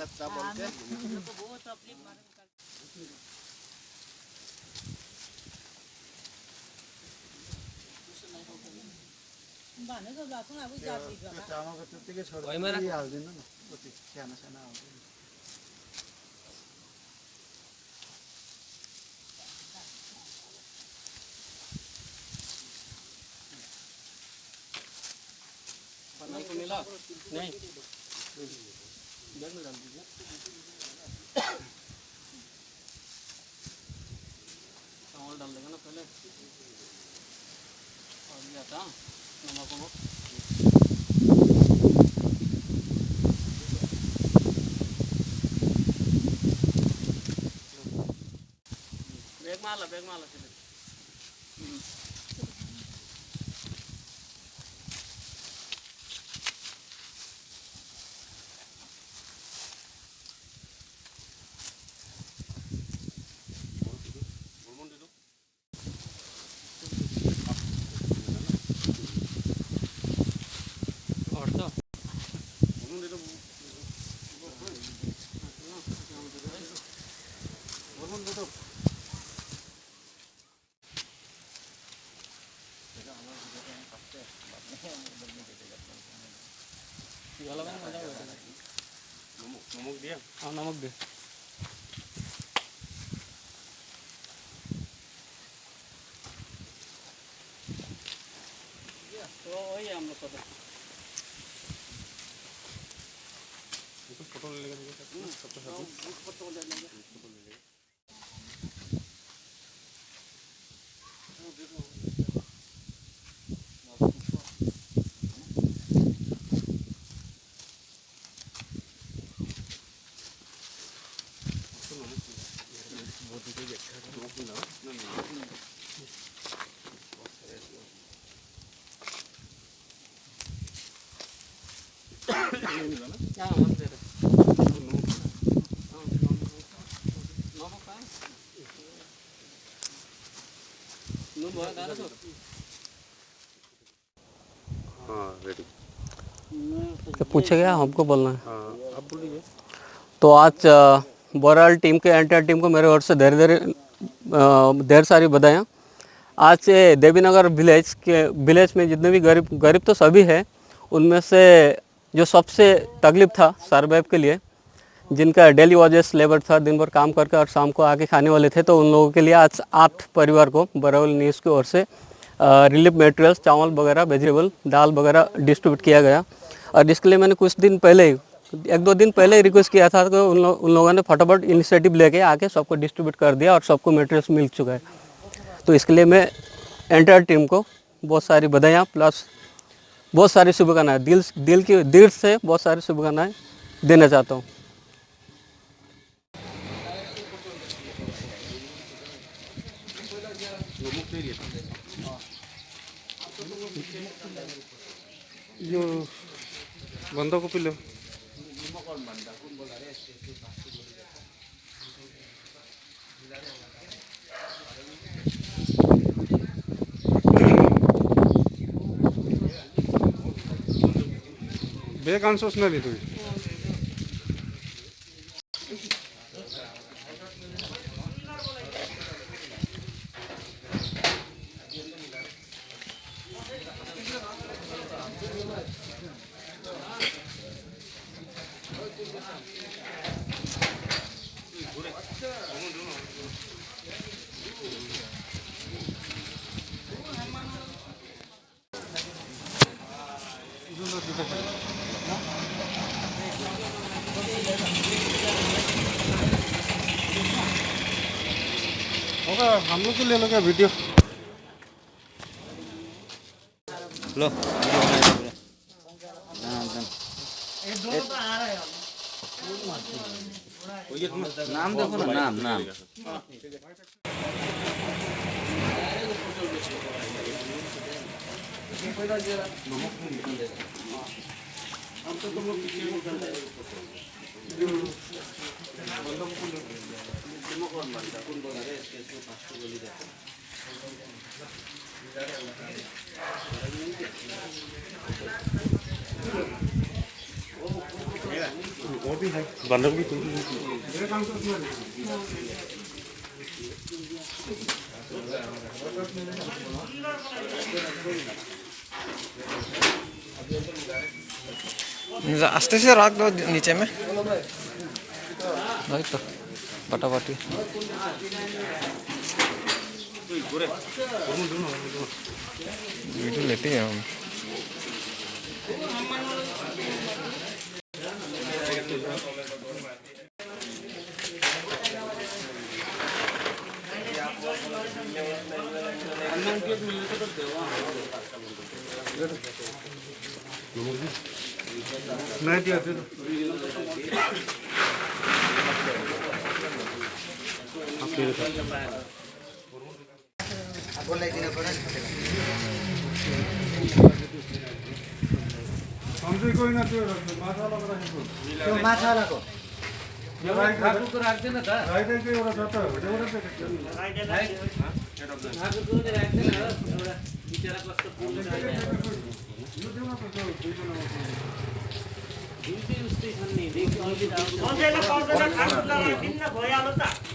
लगता बोल के भने तो लासुङ आबो जाति गर्दा चामलको त्यतिकै छोड्दै हाल्दिनु न कति सानो सानो हाल्दिनु को मिला नहीं बैग में डाल दीजिए चावल डाल देगा ना पहले और ये आता नमक को बैग माला चले नमक दिया हाँ नमक दे तो वही हम लोग पता फोटो ले लेगा फोटो ले लेंगे पूछेगा हमको बोलना है। आप बोलिए। तो आज बोराइल टीम के एंटायर टीम को मेरे ओर से ढेर सारी बधाइयाँ। आज देवीनगर विलेज में जितने भी गरीब तो सभी है, उनमें से जो सबसे तकलीफ था सर्वाइव के लिए, जिनका डेली वाजेस लेबर था, दिन भर काम करके और शाम को आके खाने वाले थे, तो उन लोगों के लिए आज 8 परिवार को बोराइल न्यूज़ की ओर से रिलीफ मटेरियल्स, चावल वगैरह, वेजिटेबल, दाल वगैरह डिस्ट्रीब्यूट किया गया। और इसके लिए मैंने कुछ दिन पहले ही 1-2 दिन पहले ही रिक्वेस्ट किया था, तो उन लोगों ने फटाफट इनिशिएटिव लेके आके सबको डिस्ट्रीब्यूट कर दिया और सबको मटेरियल्स मिल चुका है। तो इसके लिए मैं एंटायर टीम को बहुत सारी बधाइयाँ प्लस बहुत सारी शुभकामनाएं दिल से बहुत सारी शुभकामनाएं देना चाहता हूँ। यो बन्दाकोपी लो बेग आन्सोस् न लिनु होगा हम लोग को ले लो क्या वीडियो लो नाम देखो ना नाम बंदर भी तो आस्ते से रख दो नीचे में वही तो फटाफट वीडियो लेते हैं हम नहीं दिया थे हमसे कोई ना तो मसाला बड़ा है तो मसाला को राइट हाथ को रख देना था राइट है कि और जाता है बड़े बड़े राइट हाथ को रख देना थोड़ा बिचारा कष्ट पूर्ण स्टेशन नहीं देखो कौन से ना खाटुला किन्न भइहाल्यो त